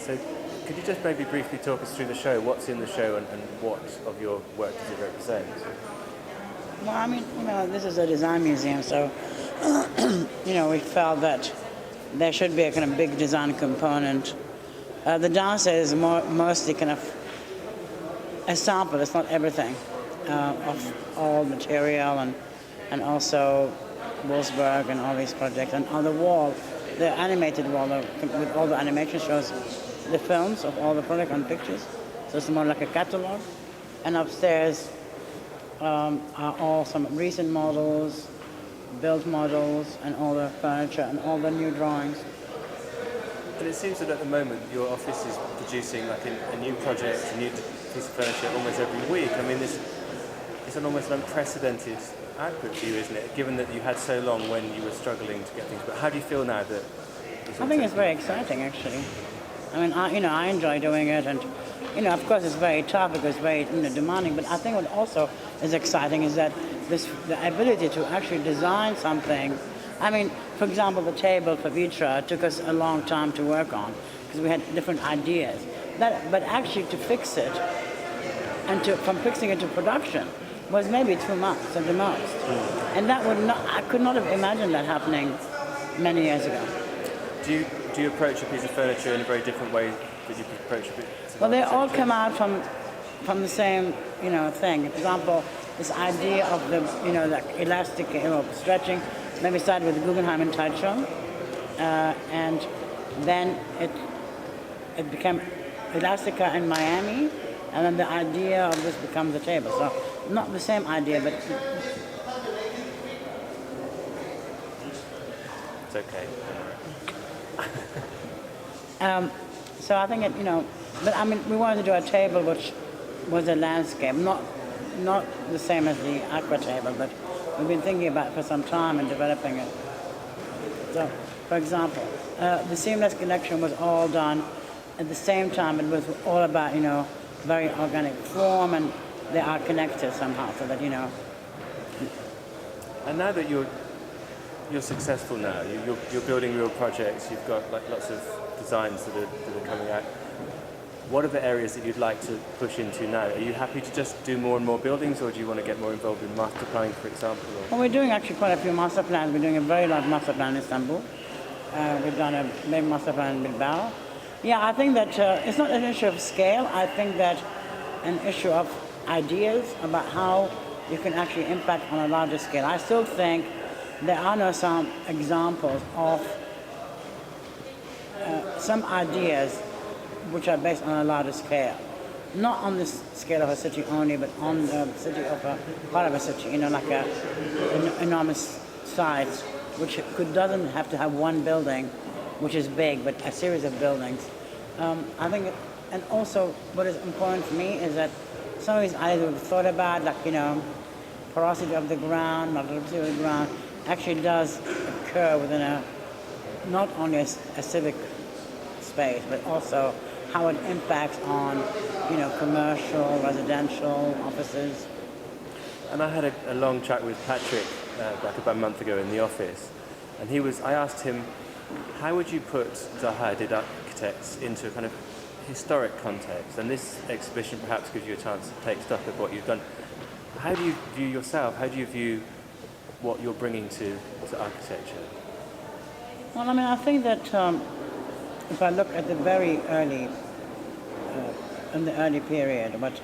So could you just maybe briefly talk us through the show? What's in the show and what of your work does it represent? Well, I mean, this is a design museum, so, we felt that there should be a kind of big design component. The downstairs is mostly kind of a sample, it's not everything, of all material and also Wolfsburg and all these projects. And on the wall, the animated wall with all the animation shows the films of all the projects and pictures. So it's more like a catalog. And upstairs are all some recent models, built models, and all the furniture and all the new drawings. And it seems that at the moment your office is producing like a new project, a new piece of furniture almost every week. I mean, it's an almost unprecedented output for you, isn't it? Given that you had so long when you were struggling to get things. But how do you feel now that? I think it's very exciting, actually. I mean, I enjoy doing it, and of course it's very tough because it's very demanding. But I think what also is exciting is that the ability to actually design something. I mean, for example, the table for Vitra took us a long time to work on because we had different ideas. But actually to fix it and from fixing it to production was maybe 2 months at the most. And I could not have imagined that happening many years ago. Do you approach a piece of furniture in a very different way that you approach a bit? Well, they all come out from the same thing. For example, this idea of the elastic stretching. Maybe started with the Guggenheim in Taichung, and then it became Elastica in Miami, and then the idea of this becomes a table. So not the same idea, but it's okay. So I think but I mean, we wanted to do a table which was a landscape, not the same as the aqua table, but we've been thinking about it for some time and developing it. So, for example, the seamless connection was all done at the same time. It was all about, very organic form, and they are connected somehow, so that, And now that you're successful now, you're building real projects, you've got like lots of designs that are coming out. What are the areas that you'd like to push into now? Are you happy to just do more and more buildings, or do you want to get more involved in master planning, for example? Well, we're doing actually quite a few master plans. We're doing a very large master plan in Istanbul. We've done a big master plan in Bilbao. Yeah, I think that it's not an issue of scale. I think that an issue of ideas about how you can actually impact on a larger scale. I still think there are some examples of some ideas which are based on a larger scale. Not on the scale of a city only, but on the city of a part of a city, like an enormous size, which doesn't have to have one building, which is big, but a series of buildings. I think, and also what is important for me is that some of these ideas we've thought about, like, porosity of the ground, mobility of the ground, actually does occur within not only a civic space, but also how it impacts on, commercial, residential, offices. And I had a long chat with Patrick back about a month ago in the office, and I asked him, how would you put Zaha Hadid architects into a kind of historic context? And this exhibition perhaps gives you a chance to take stock of what you've done. How do you view yourself? How do you view what you're bringing to architecture? Well, I mean, I think that if I look at the very early, in the early period, but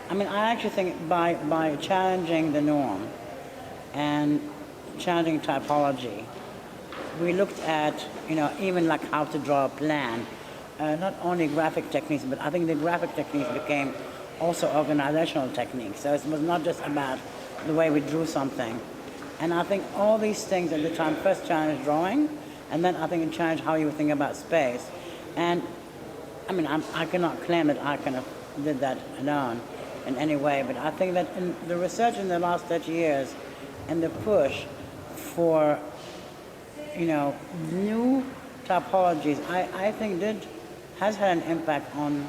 I mean, I actually think by challenging the norm and challenging typology, we looked at, even like how to draw a plan, not only graphic techniques, but I think the graphic techniques became also organizational techniques. So it was not just about the way we drew something. And I think all these things at the time first challenged drawing, and then I think it changed how you think about space. And I mean, I cannot claim that I kind of did that alone in any way, but I think that in the research in the last 30 years and the push for, new typologies, I think has had an impact on,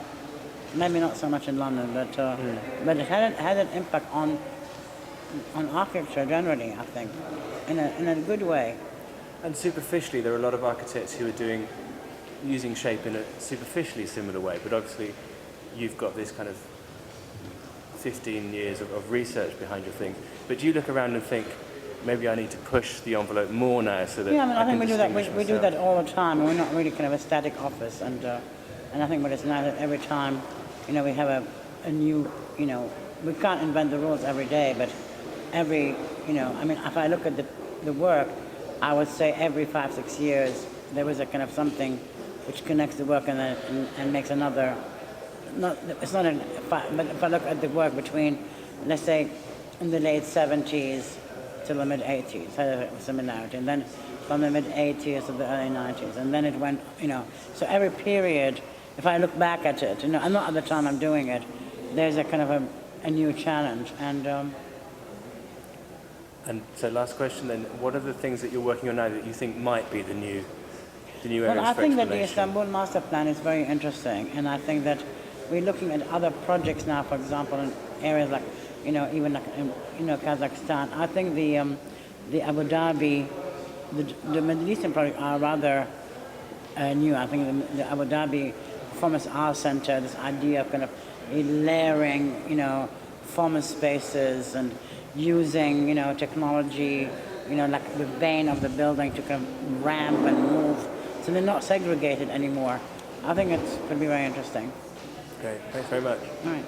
maybe not so much in London, but it had an impact on architecture generally, I think, in a good way. And superficially, there are a lot of architects who are doing using shape in a superficially similar way, but obviously you've got this kind of 15 years of research behind your thing. But do you look around and think, maybe I need to push the envelope more now so that Yeah, I mean, I think can we do that. distinguish We do myself? that all the time, and we're not really kind of a static office. And I think what it's nice that every time, we have a new, we can't invent the rules every day, but every, I mean, if I look at the work, I would say every 5-6 years there was a kind of something which connects the work and makes another. It's not but if I look at the work between, let's say, in the late 70s till the mid 80s, had a similarity, and then from the mid 80s to the early 90s, and then it went, so every period, if I look back at it, and not at the time I'm doing it, there's a kind of a new challenge, and so last question then, what are the things that you're working on now that you think might be the new areas well, I for think that the exploration? Istanbul master plan is very interesting, and I think that we're looking at other projects now, for example, in areas like, even like, Kazakhstan. I think the Abu Dhabi, the Middle Eastern projects are rather new. I think the Abu Dhabi Performance Art Center, this idea of kind of layering, performance spaces and using, technology, like the vein of the building to kind of ramp and move. So they're not segregated anymore. I think it's going to be very interesting. Great, thanks very much. All right.